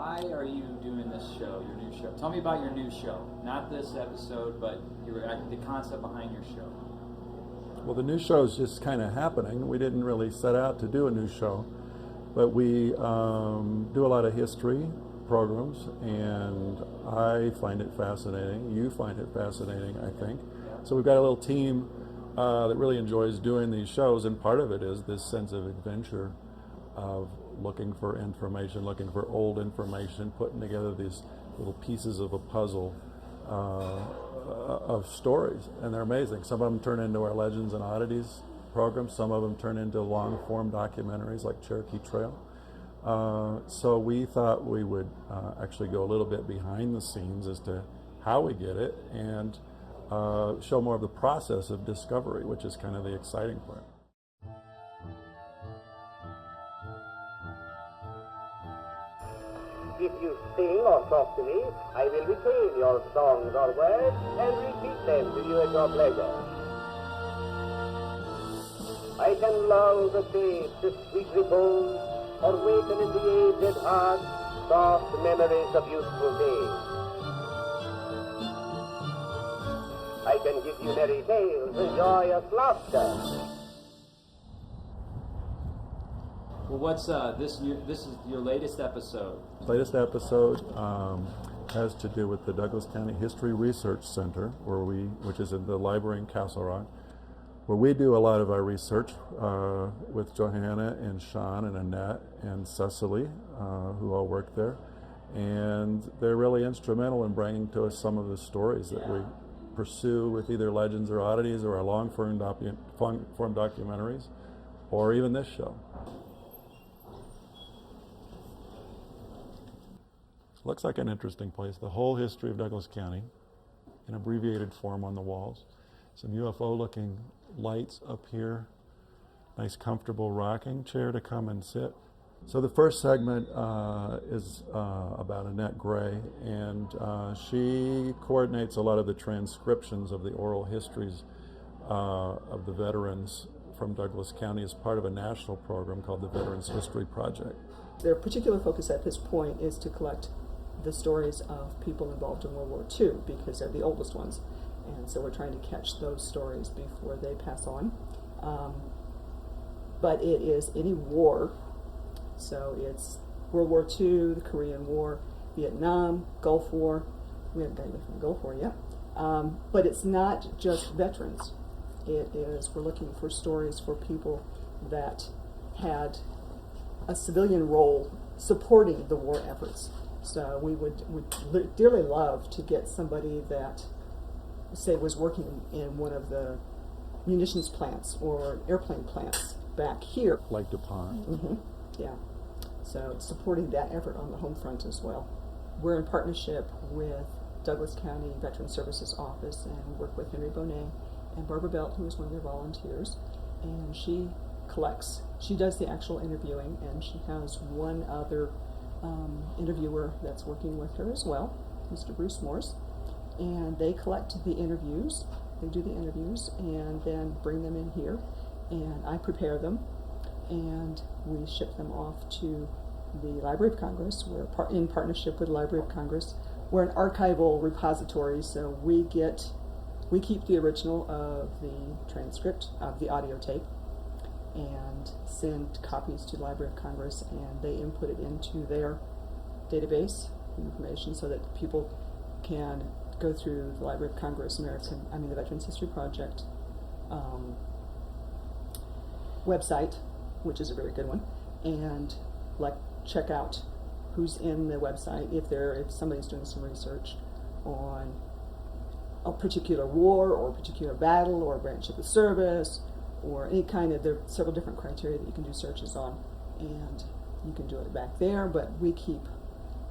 why are you doing this show, your new show? Tell me about your new show. Not this episode, but the concept behind your show. Well, the new show is just kind of happening. We didn't really set out to do a new show, but we do a lot of history programs, and I find it fascinating. You find it fascinating, I think. So we've got a little team that really enjoys doing these shows, and part of it is this sense of adventure of looking for information, looking for old information, putting together these little pieces of a puzzle of stories, and they're amazing. Some of them turn into our Legends and Oddities program. Some of them turn into long-form documentaries like Cherokee Trail. So we thought we would actually go a little bit behind the scenes as to how we get it, and show more of the process of discovery, which is kind of the exciting part. If you sing or talk to me, I will retain your songs or words and repeat them to you at your pleasure. I can lull the face to sweet repose, or waken in the aged heart soft memories of youthful days. I can give you merry tales and joyous laughter. Well, what's this is your latest episode. Latest episode has to do with the Douglas County History Research Center, which is in the library in Castle Rock, where we do a lot of our research with Johanna and Sean and Annette and Cecily, who all work there. And they're really instrumental in bringing to us some of the stories that we pursue with either Legends or Oddities or our long-form documentaries, or even this show. Looks like an interesting place. The whole history of Douglas County in abbreviated form on the walls. Some UFO-looking lights up here. Nice comfortable rocking chair to come and sit. So the first segment is about Annette Gray, and she coordinates a lot of the transcriptions of the oral histories of the veterans from Douglas County as part of a national program called the Veterans History Project. Their particular focus at this point is to collect the stories of people involved in World War II, because they're the oldest ones. And so we're trying to catch those stories before they pass on. But it is any war. So it's World War II, the Korean War, Vietnam, Gulf War. We haven't gotten from the Gulf War yet. But it's not just veterans. It is, we're looking for stories for people that had a civilian role supporting the war efforts. So we would dearly love to get somebody that, say, was working in one of the munitions plants or airplane plants back here. Like DuPont. Mm-hmm. Yeah. So supporting that effort on the home front as well. We're in partnership with Douglas County Veteran Services Office, and we work with Henry Bonet and Barbara Belt, who is one of their volunteers, and she does the actual interviewing, and she has one other interviewer that's working with her as well, Mr. Bruce Morse, and they collect the interviews, they do the interviews, and then bring them in here, and I prepare them, and we ship them off to the Library of Congress. We're in partnership with the Library of Congress. We're an archival repository, so we keep the original of the transcript of the audio tape and send copies to the Library of Congress, and they input it into their database information so that people can go through the Library of Congress, the Veterans History Project website, which is a very good one, and check out who's in the website, if somebody's doing some research on a particular war or a particular battle or a branch of the service or any kind of, there are several different criteria that you can do searches on, and you can do it back there, but we keep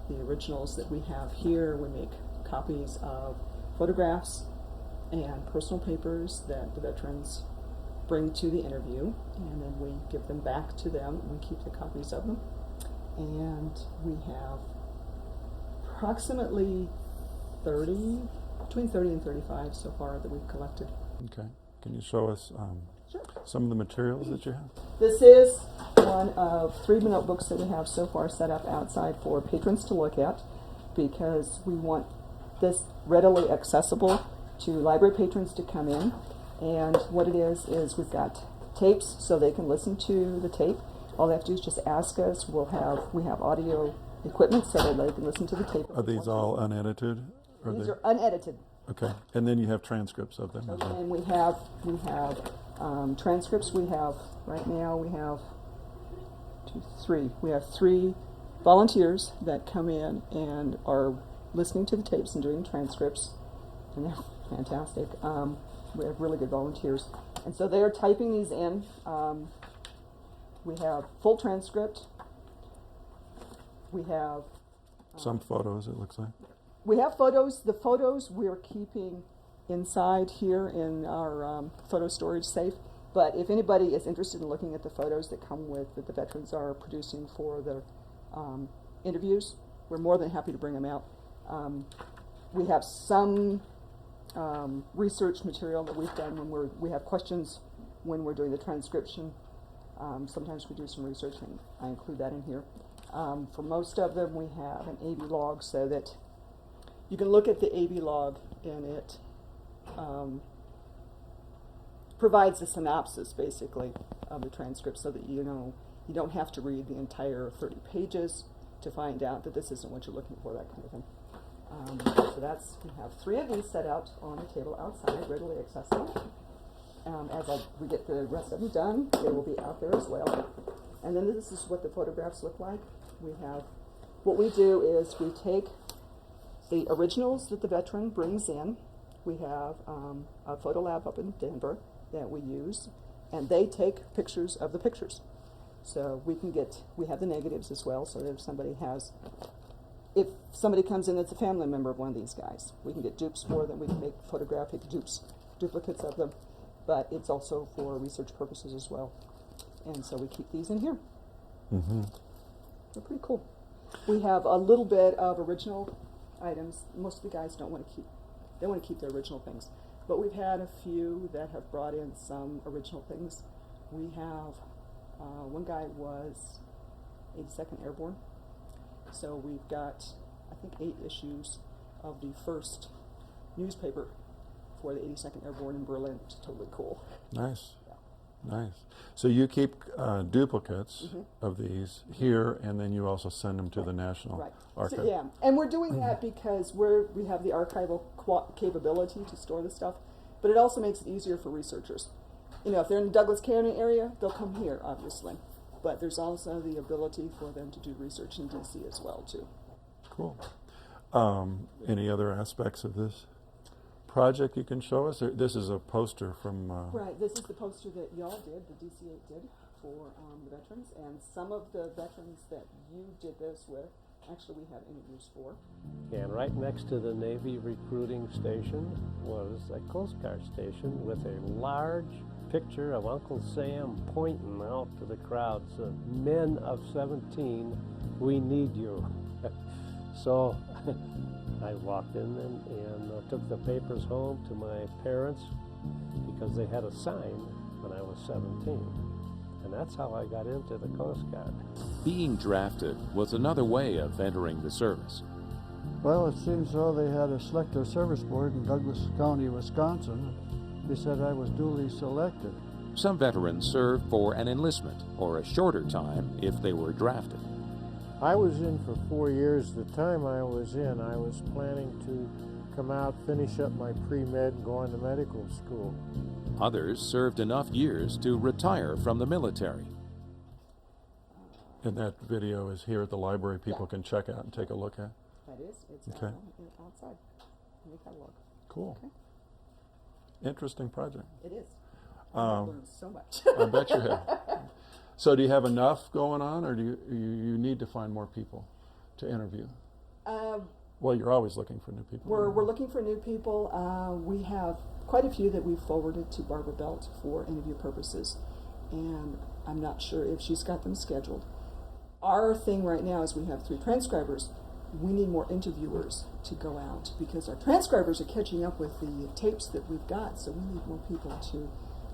the originals that we have here. We make copies of photographs and personal papers that the veterans bring to the interview, and then we give them back to them. We keep the copies of them, and we have approximately between 30 and 35 so far that we've collected. Okay. Can you show us Sure. some of the materials that you have? This is one of 3 notebooks that we have so far set up outside for patrons to look at, because we want this readily accessible to library patrons to come in. And what it is we've got tapes so they can listen to the tape. All they have to do is just ask us. We have audio equipment so that they can listen to the tape. Are these all unedited? These are unedited. Okay, and then you have transcripts of them as well. And we have transcripts. We have right now. We have 2, 3. We have 3 volunteers that come in and are listening to the tapes and doing transcripts, and they're fantastic. We have really good volunteers, and so they are typing these in. We have full transcript. We have Some photos, it looks like. We have photos. The photos we're keeping inside here in our photo storage safe. But if anybody is interested in looking at the photos that come with that the veterans are producing for the interviews, we're more than happy to bring them out. We have some research material that we've done when we have questions when we're doing the transcription. Sometimes we do some research, and I include that in here. For most of them, we have an AV log so that you can look at the AV log, and it provides a synopsis, basically, of the transcript, so that you don't have to read the entire 30 pages to find out that this isn't what you're looking for, that kind of thing. So we have 3 of these set out on the table outside, readily accessible. As we get the rest of them done, they will be out there as well. And then this is what the photographs look like. What we do is we take the originals that the veteran brings in. We have a photo lab up in Denver that we use, and they take pictures of the pictures. So we have the negatives as well, so that if somebody comes in that's a family member of one of these guys, we can get dupes for them, we can make photographic duplicates of them, but it's also for research purposes as well. And so we keep these in here. Mm-hmm. They're pretty cool. We have a little bit of original items. Most of the guys don't want to keep their original things. But we've had a few that have brought in some original things. We have, one guy was 82nd Airborne. So we've got, I think, 8 issues of the first newspaper for the 82nd Airborne in Berlin, which is totally cool. Nice. Yeah. Nice. So you keep duplicates of these here, and then you also send them to the National Archive. So, yeah, and we're doing that because we have the archival capability to store the stuff, but it also makes it easier for researchers. If they're in the Douglas County area, they'll come here, obviously. But there's also the ability for them to do research in DC as well, too. Cool. Any other aspects of this project you can show us? This is a poster from... Right, this is the poster that y'all did, the DC8 did, for the veterans. And some of the veterans that you did this with, actually we have interviews for. And right next to the Navy recruiting station was a Coast Guard station with a large picture of Uncle Sam pointing out to the crowd, said, "Men of 17, we need you." So I walked in and took the papers home to my parents because they had a sign when I was 17. And that's how I got into the Coast Guard. Being drafted was another way of entering the service. Well, it seems though they had a selective service board in Douglas County, Wisconsin. They said I was duly selected. Some veterans served for an enlistment or a shorter time if they were drafted. I was in for 4 years. The time I was in, I was planning to come out, finish up my pre-med, and go on to medical school. Others served enough years to retire from the military. And that video is here at the library. People can check out and take a look at. That is, it's Okay. Outside in the catalog. Cool. Okay. Interesting project. It is. I've learned so much. I bet you have. So do you have enough going on, or do you need to find more people to interview? Well, you're always looking for new people. We're looking for new people. We have quite a few that we've forwarded to Barbara Belt for interview purposes, and I'm not sure if she's got them scheduled. Our thing right now is we have 3 transcribers. We need more interviewers to go out because our transcribers are catching up with the tapes that we've got, so we need more people to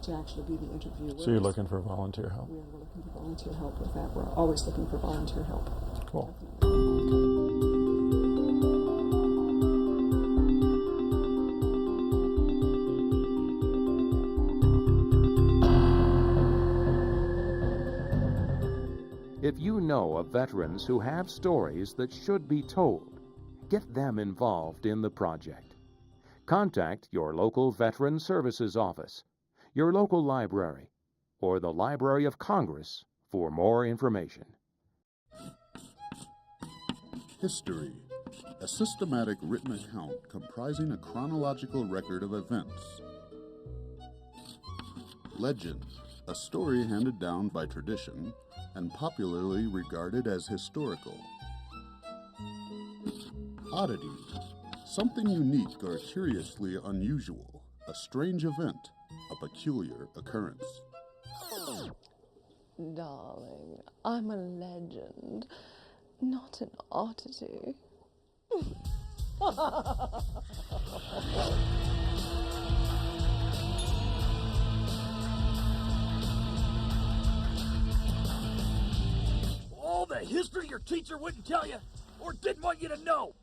to actually be the interviewer. So you're looking for volunteer help. We're looking for volunteer help with that. We're always looking for volunteer help. Cool. If you know of veterans who have stories that should be told, get them involved in the project. Contact your local Veteran Services Office, your local library, or the Library of Congress for more information. History, a systematic written account comprising a chronological record of events. Legend, a story handed down by tradition and popularly regarded as historical. Oddity, something unique or curiously unusual, a strange event, a peculiar occurrence. Darling, I'm a legend, not an oddity. All the history your teacher wouldn't tell you or didn't want you to know.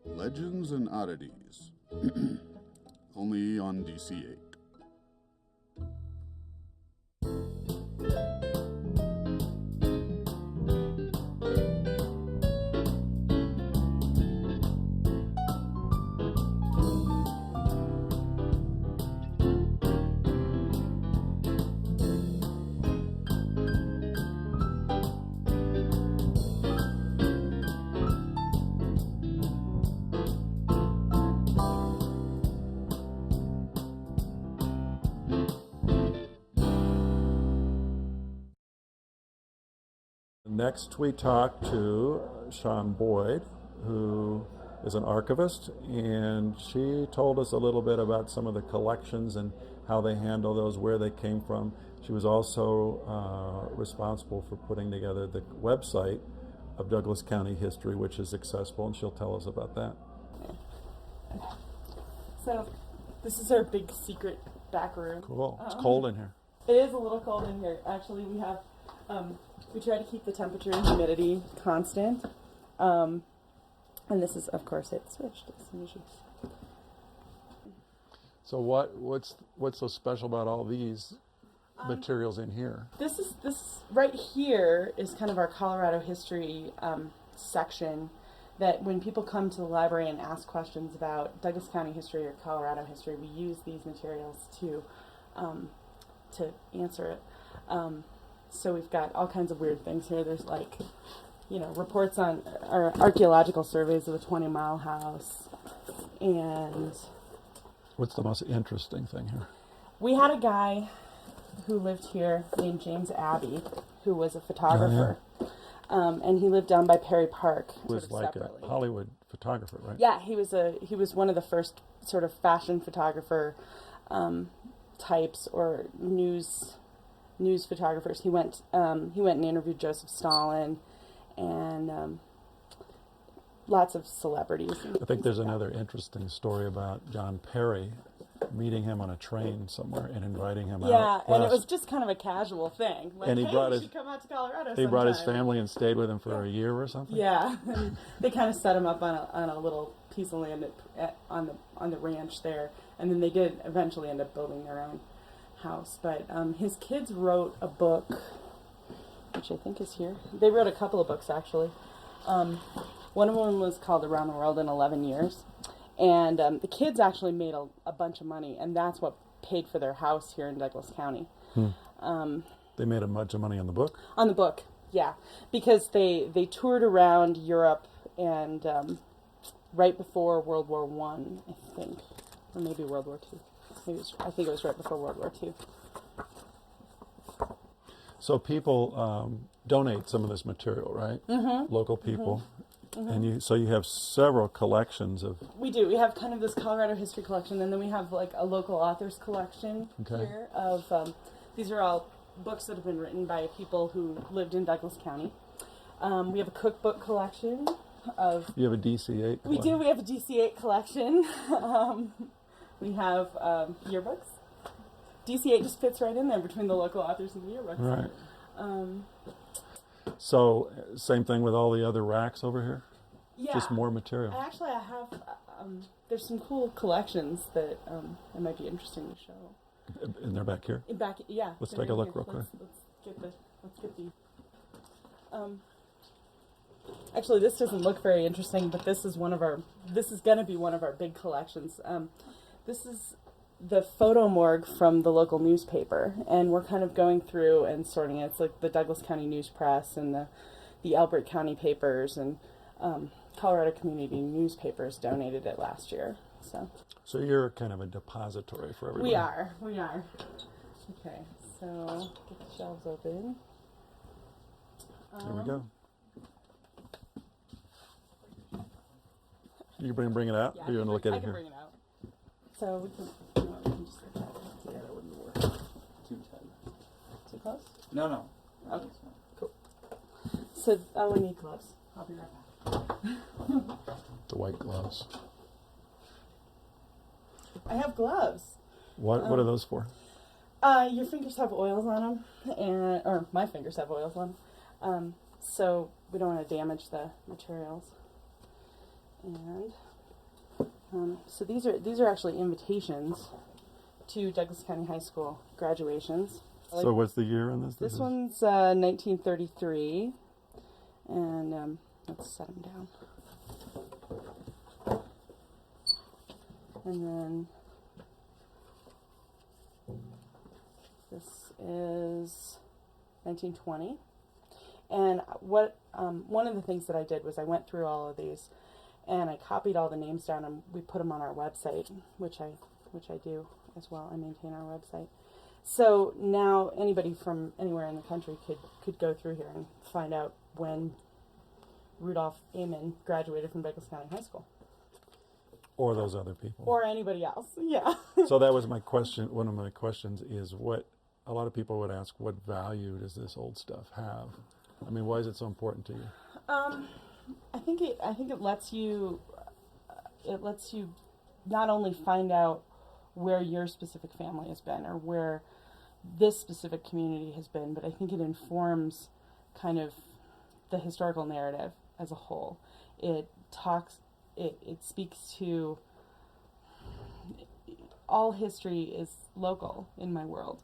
Legends and Oddities. Only on DC-8. Next, we talked to Sean Boyd, who is an archivist, and she told us a little bit about some of the collections and how they handle those, where they came from. She was also responsible for putting together the website of Douglas County History, which is accessible, and she'll tell us about that. So, this is our big secret back room. Cool. It's cold in here. It is a little cold in here. Actually, we have, we try to keep the temperature and humidity constant. And this is, of course, it's switched. It's usually. So what's so special about all these materials in here? This right here is kind of our Colorado history section. That when people come to the library and ask questions about Douglas County history or Colorado history, we use these materials to answer it. So we've got all kinds of weird things here. There's like, reports on our archaeological surveys of the 20 Mile House. And what's the most interesting thing here? We had a guy who lived here named James Abbey, who was a photographer. Oh, yeah. And he lived down by Perry Park. He was like separately. A Hollywood photographer, right? Yeah, he was one of the first sort of fashion photographer types or news photographers. He went and interviewed Joseph Stalin and lots of celebrities. I think there's another interesting story about John Perry meeting him on a train somewhere and inviting him out. Yeah, and it was just kind of a casual thing. Like, and he brought his, come out to Colorado he brought his family and stayed with him for a year or something? Yeah, and they kind of set him up on a little piece of land on the ranch there, and then they did eventually end up building their own house. But his kids wrote a book, which I think is here. They wrote a couple of books, actually. One of them was called Around the World in 11 Years. And the kids actually made a bunch of money, and that's what paid for their house here in Douglas County. They made a bunch of money on the book? On the book, yeah. Because they toured around Europe and right before World War I, I think. Or maybe World War II. I think it was right before World War II. So people donate some of this material, right? Mm-hmm. Local people. Mm-hmm. And you have several collections of... We do. We have kind of this Colorado history collection, and then we have like a local authors collection here of... these are all books that have been written by people who lived in Douglas County. We have a cookbook collection of... You have a DC-8 collection? We do. We have a DC-8 collection. We have yearbooks. DC8 just fits right in there between the local authors and the yearbooks. Right. So, same thing with all the other racks over here? Yeah. Just more material. Actually, I have, there's some cool collections that it might be interesting to show. And they're back here? Yeah. Let's take a look real quick. Let's get the, actually, this doesn't look very interesting, but this is going to be one of our big collections. This is the photo morgue from the local newspaper, and we're kind of going through and sorting it. It's like the Douglas County News Press and the Elbert County papers and Colorado Community Newspapers donated it last year. So you're kind of a depository for everyone. We are. Okay, so get the shelves open. Here we go. You bring it out? Yeah, or you want to look at I it can here? bring it out. So we can just look at it. Yeah, that wouldn't work. Too tight. Too close? No. Okay, cool. So we need gloves. I'll be right back. The white gloves. I have gloves. What are those for? Your fingers have oils on them, or my fingers have oils on them, so we don't want to damage the materials. And so these are actually invitations to Douglas County High School graduations. So what's the year on this? This one's 1933, and let's set them down. And then this is 1920. And what one of the things that I did was I went through all of these, and I copied all the names down, and we put them on our website, which I do as well. I maintain our website. So now anybody from anywhere in the country could go through here and find out when Rudolph Amen graduated from Douglas County High School. Or those other people. Or anybody else, yeah. So that was my question. One of my questions is what a lot of people would ask, what value does this old stuff have? I mean, why is it so important to you? I think it lets you not only find out where your specific family has been or where this specific community has been, but I think it informs kind of the historical narrative as a whole. It speaks to all history is local in my world.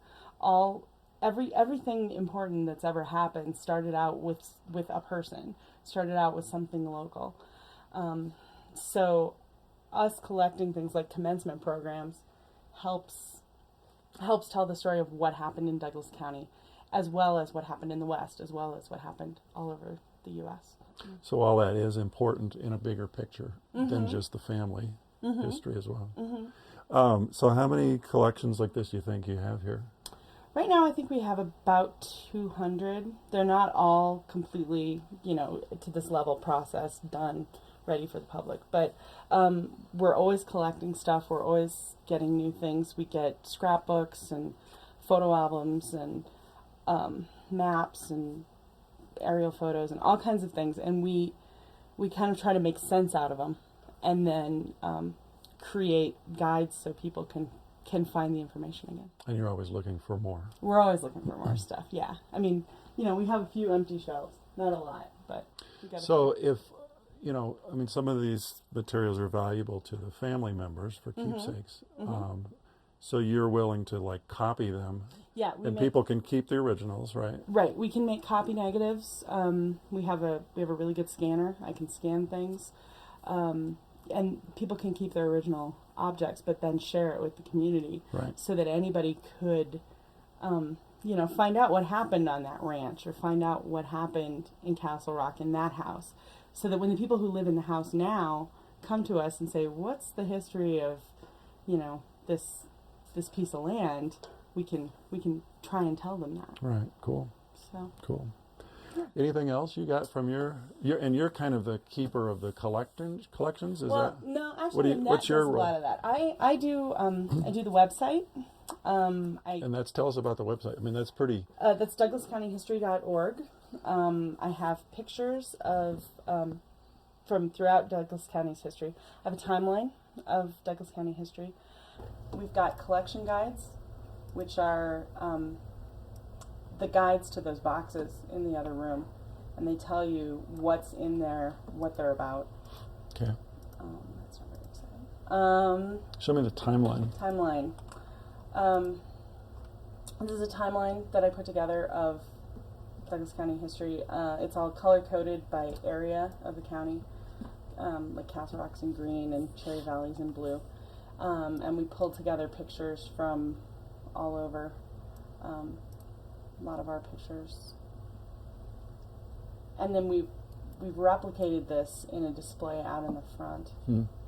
Everything important that's ever happened started out with a person, started out with something local. So us collecting things like commencement programs helps tell the story of what happened in Douglas County, as well as what happened in the West, as well as what happened all over the U.S. So all that is important in a bigger picture than just the family history as well. So how many collections like this do you think you have here? Right now I think we have about 200. They're not all completely, to this level processed, done, ready for the public. But we're always collecting stuff. We're always getting new things. We get scrapbooks and photo albums and maps and aerial photos and all kinds of things. And we kind of try to make sense out of them and then create guides so people can find the information again. And you're always looking for more. We're always looking for more stuff, yeah. I mean, we have a few empty shelves. Not a lot, but we got So if, some of these materials are valuable to the family members for keepsakes. So you're willing to copy them. Yeah. And people can keep the originals, right? Right. We can make copy negatives. We have a really good scanner. I can scan things. And people can keep their original objects, but then share it with the community, right? So that anybody could, find out what happened on that ranch or find out what happened in Castle Rock in that house, so that when the people who live in the house now come to us and say, "What's the history of, this piece of land?" we can try and tell them that. Right. Cool. So cool. Anything else you got from you're kind of the keeper of the collections? Is that? No, actually, what's your does role? A lot of that. I do the website. And tell us about the website. I mean, that's pretty. That's DouglasCountyHistory.org. I have pictures of from throughout Douglas County's history. I have a timeline of Douglas County history. We've got collection guides. which are the guides to those boxes in the other room, and they tell you what's in there, what they're about. Okay. That's not very exciting. Show me the timeline. Timeline. This is a timeline that I put together of Douglas County history. It's all color-coded by area of the county, like Castle Rock's in green and Cherry Valley's in blue. And we pulled together pictures from all over. A lot of our pictures. And then we've replicated this in a display out in the front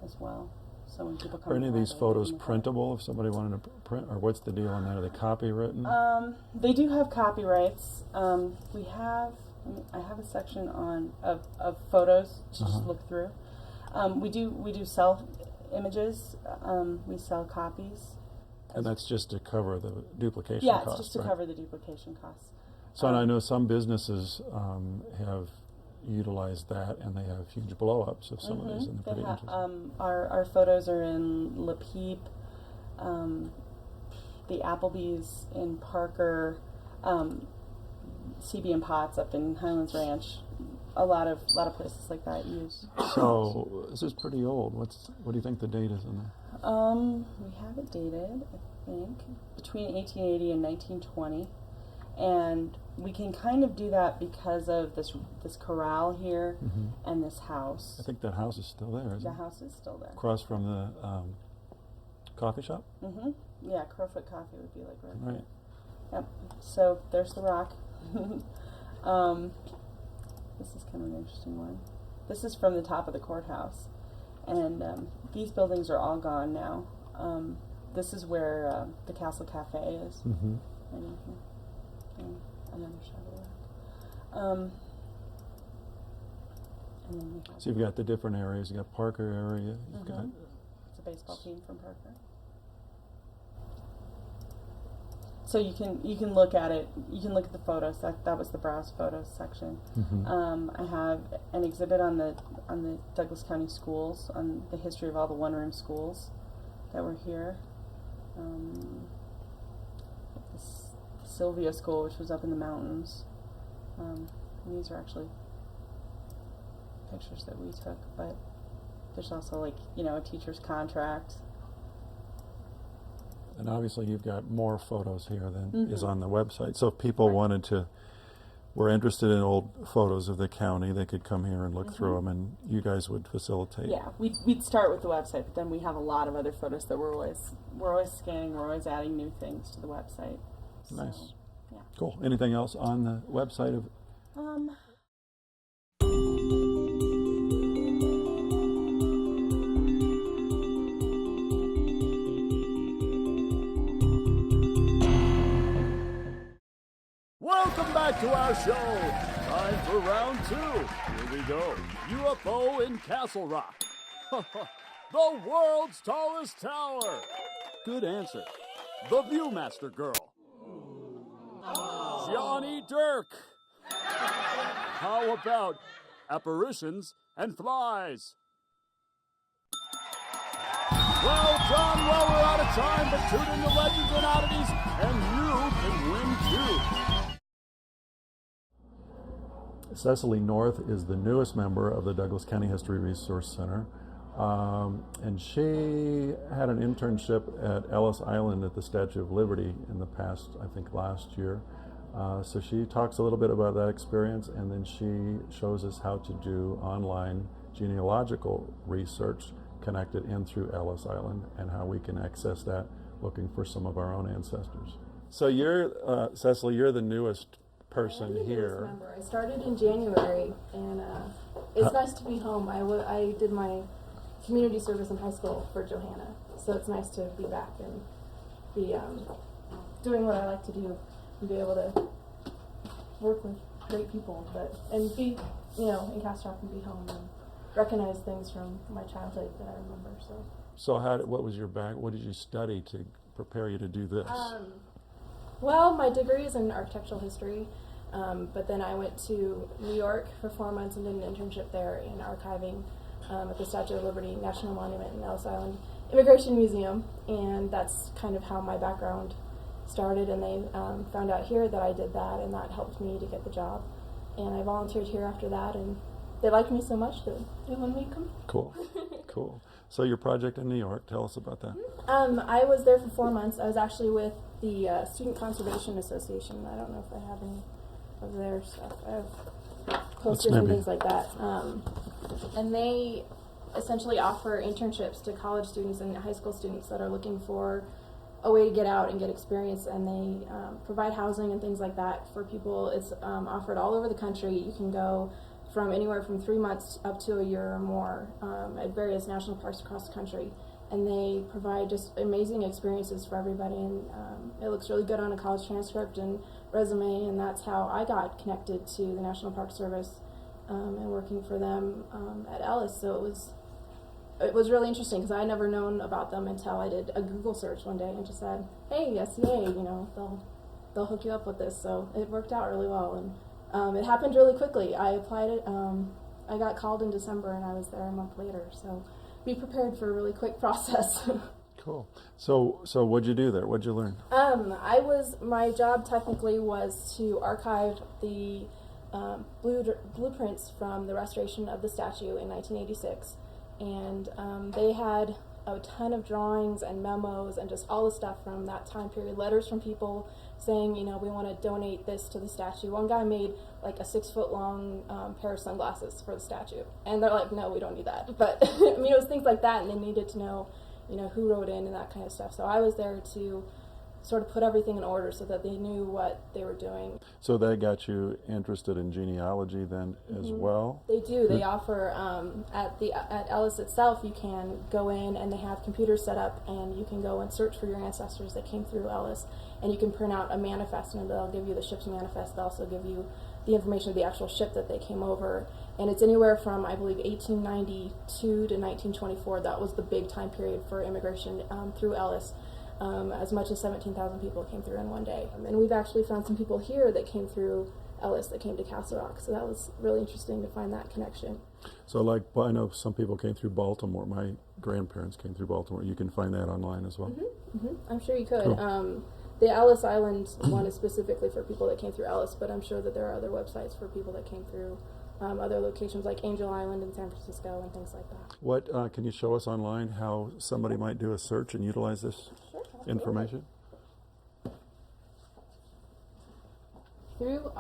as well. So when people come, Are any of these photos printable if somebody wanted to print, or what's the deal on that? Are they copywritten? They do have copyrights. We have, I have a section on of photos to just look through. We do sell images. We sell copies. And that's just to cover the duplication yeah, costs, it's just to right? cover the duplication costs. So and I know some businesses have utilized that, and they have huge blow-ups of some of these, and they're pretty interesting. Our photos are in La Peep, the Applebee's in Parker, CB and Potts up in Highlands Ranch. A lot of places like that use. So this is pretty old. What do you think the date is in there? We have it dated, I think, between 1880 and 1920, and we can kind of do that because of this corral here and this house. I think that house is still there, isn't it? The house is still there. Across from the coffee shop? Yeah, Crowfoot Coffee would be like right Right. there. Yep. So there's the rock. This is kind of an interesting one. This is from the top of the courthouse. And these buildings are all gone now. This is where the Castle Cafe is. Right in here. And another shot of the rock. And then we have So you've got the different areas. You've got Parker area. You've got it's a baseball team from Parker. So you can look at it. You can look at the photos. That was the browse photos section. I have an exhibit on the Douglas County schools, on the history of all the one-room schools that were here. Sylvia School, which was up in the mountains. And these are actually pictures that we took, but there's also a teacher's contract. And obviously you've got more photos here than is on the website. So if people were interested in old photos of the county, they could come here and look through them, and you guys would facilitate. Yeah, we'd start with the website, but then we have a lot of other photos that we're always scanning. We're always adding new things to the website. Nice. So, yeah. Cool. Anything else on the website of? Welcome back to our show. Time for round 2. Here we go. UFO in Castle Rock. The world's tallest tower. Good answer. The Viewmaster Girl. Johnny Dirk. How about apparitions and flies? Well done. Well, we're out of time, but tune in to Legends and Oddities, and you can win too. Cecily North is the newest member of the Douglas County History Resource Center, and she had an internship at Ellis Island at the Statue of Liberty in the past, I think last year. So she talks a little bit about that experience, and then she shows us how to do online genealogical research connected in through Ellis Island, and how we can access that looking for some of our own ancestors. So you're, Cecily, you're the newest person here. I started in January, and it's nice to be home. I did my community service in high school for Johanna, so it's nice to be back and be doing what I like to do and be able to work with great people, and be in Castle Rock and be home and recognize things from my childhood that I remember. So what was your what did you study to prepare you to do this? Well, my degree is in architectural history, but then I went to New York for 4 months and did an internship there in archiving at the Statue of Liberty National Monument in Ellis Island Immigration Museum, and that's kind of how my background started, and they found out here that I did that, and that helped me to get the job. And I volunteered here after that, and they liked me so much that they wanted me to come. Cool. Cool. So your project in New York, tell us about that. I was there for 4 months. I was actually with the Student Conservation Association. I don't know if I have any of their stuff. I have posters and things like that. And they essentially offer internships to college students and high school students that are looking for a way to get out and get experience, and they provide housing and things like that for people. It's offered all over the country. You can go from anywhere from 3 months up to a year or more at various national parks across the country, and they provide just amazing experiences for everybody, and it looks really good on a college transcript and resume, and that's how I got connected to the National Park Service and working for them at Ellis. So it was really interesting because I had never known about them until I did a Google search one day and just said, hey, SCA, you know, they'll hook you up with this. So it worked out really well, and it happened really quickly. I applied it, I got called in December, and I was there a month later. So be prepared for a really quick process. Cool. So what'd you do there? What'd you learn? My job technically was to archive the blueprints from the restoration of the statue in 1986. And they had a ton of drawings and memos and just all the stuff from that time period, letters from people saying, you know, we want to donate this to the statue. One guy made like a 6-foot-long pair of sunglasses for the statue, and they're like, no, we don't need that. But I mean, it was things like that, and they needed to know, you know, who wrote in and that kind of stuff. So I was there to sort of put everything in order so that they knew what they were doing. So that got you interested in genealogy then as well? They do. They offer at Ellis itself. You can go in and they have computers set up, and you can go and search for your ancestors that came through Ellis, and you can print out a manifest, and they'll give you the ship's manifest. They'll also give you the information of the actual ship that they came over, and it's anywhere from, I believe, 1892 to 1924. That was the big time period for immigration through Ellis. As much as 17,000 people came through in one day. And we've actually found some people here that came through Ellis that came to Castle Rock, so that was really interesting to find that connection. So like, I know some people came through Baltimore. My grandparents came through Baltimore. You can find that online as well? I'm sure you could. Cool. The Ellis Island one is specifically for people that came through Ellis, but I'm sure that there are other websites for people that came through other locations like Angel Island in San Francisco and things like that. What can you show us online how somebody might do a search and utilize this information? Through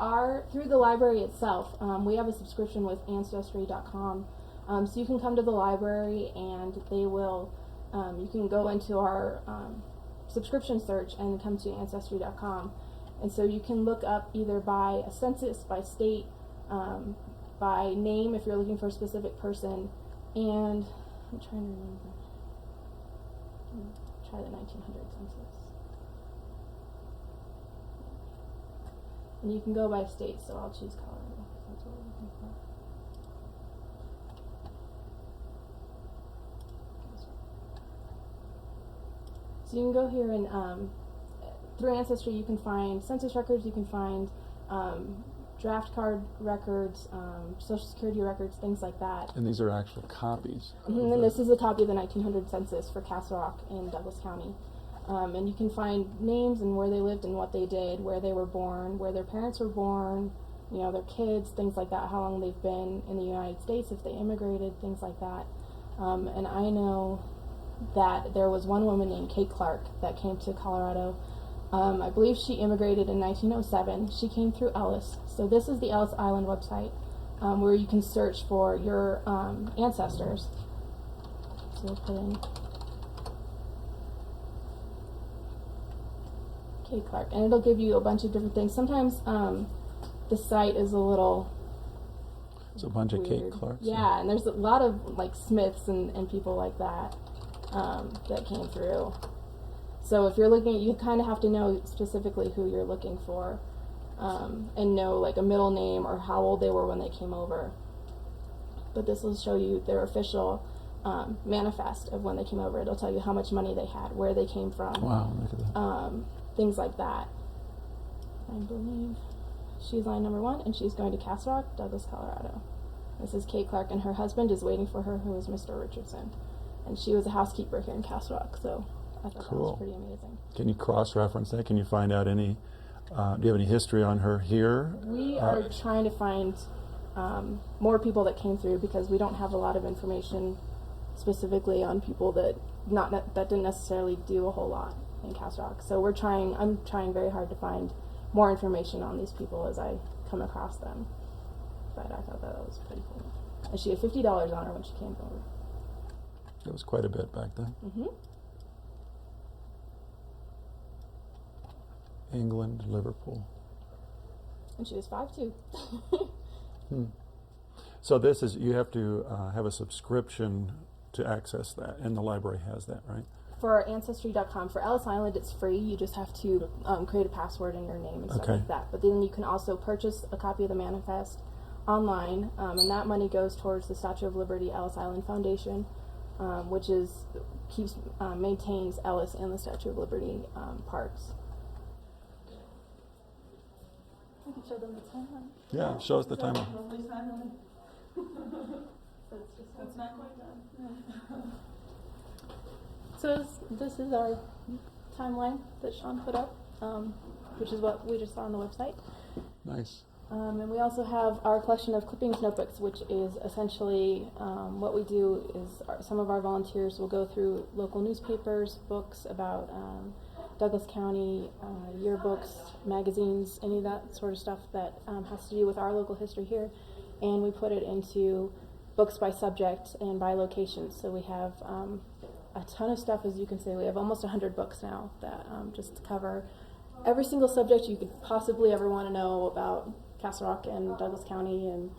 the library itself, we have a subscription with Ancestry.com, so you can come to the library and they will. You can go into our subscription search and come to Ancestry.com, and so you can look up either by a census, by state, by name if you're looking for a specific person, and I'm trying to remember. Try the 1900 census. And you can go by state, so I'll choose Colorado. That's what we're looking for. So you can go here and through Ancestry you can find census records, you can find draft card records, Social Security records, things like that. And these are actual copies. And this is a copy of the 1900 census for Castle Rock in Douglas County. And you can find names and where they lived and what they did, where they were born, where their parents were born, you know, their kids, things like that, how long they've been in the United States, if they immigrated, things like that. And I know that there was one woman named Kate Clark that came to Colorado. I believe she immigrated in 1907. She came through Ellis. So this is the Ellis Island website where you can search for your ancestors. So we'll put in Kate Clark, and it'll give you a bunch of different things. Sometimes the site is a little It's a bunch of Kate weird. Clarks. Yeah, and there's a lot of like Smiths and people like that that came through. So if you're looking, you kind of have to know specifically who you're looking for, and know like a middle name or how old they were when they came over. But this will show you their official manifest of when they came over. It'll tell you how much money they had, where they came from. Wow, look at that. Things like that. I believe she's line number 1, and she's going to Castle Rock, Douglas, Colorado. This is Kate Clark, and her husband is waiting for her, who is Mr. Richardson. And she was a housekeeper here in Castle Rock, so I thought that Cool. was pretty amazing. Can you cross-reference that? Can you find out any? Do you have any history on her here? We are trying to find more people that came through because we don't have a lot of information specifically on people that that didn't necessarily do a whole lot in Castle Rock. So I'm trying very hard to find more information on these people as I come across them. But I thought that was pretty cool. And she had $50 on her when she came over. It was quite a bit back then. Mm-hmm. England, Liverpool. And she was 5'2". So this is, you have to have a subscription to access that, and the library has that, right? For Ancestry.com, for Ellis Island, it's free. You just have to create a password and your name and stuff Okay. like that. But then you can also purchase a copy of the manifest online, and that money goes towards the Statue of Liberty Ellis Island Foundation, which maintains Ellis and the Statue of Liberty parks. I can show them the timeline. Yeah, show us the timeline. It's not quite done. So this is our timeline that Sean put up, which is what we just saw on the website. Nice. And we also have our collection of clippings notebooks, which is essentially what we do is some of our volunteers will go through local newspapers, books about Douglas County, yearbooks, magazines, any of that sort of stuff that has to do with our local history here, and we put it into books by subject and by location. So we have a ton of stuff, as you can see. We have almost 100 books now that just cover every single subject you could possibly ever want to know about Castle Rock and Douglas County. And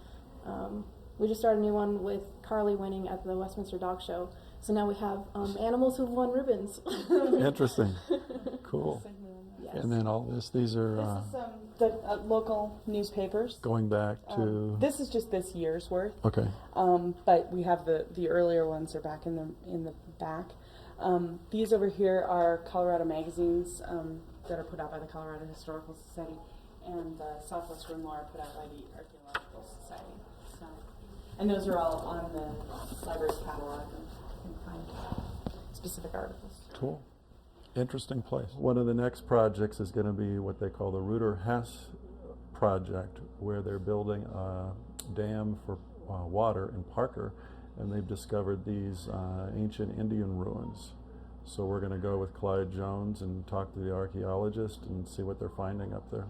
we just started a new one with Carly winning at the Westminster Dog Show. So now we have animals who've won ribbons. Interesting. Cool. Yes. And then all this, these are This is the local newspapers. going back to. This is just this year's worth. Okay. But we have the earlier ones are back in the back. These over here are Colorado magazines that are put out by the Colorado Historical Society, and the Southwest Rim are put out by the Archaeological Society. So, and those are all on the library's catalog. You can find specific articles. Cool. Interesting place. One of the next projects is going to be what they call the Reuter Hess project, where they're building a dam for water in Parker, and they've discovered these ancient Indian ruins. So we're going to go with Clyde Jones and talk to the archaeologist and see what they're finding up there.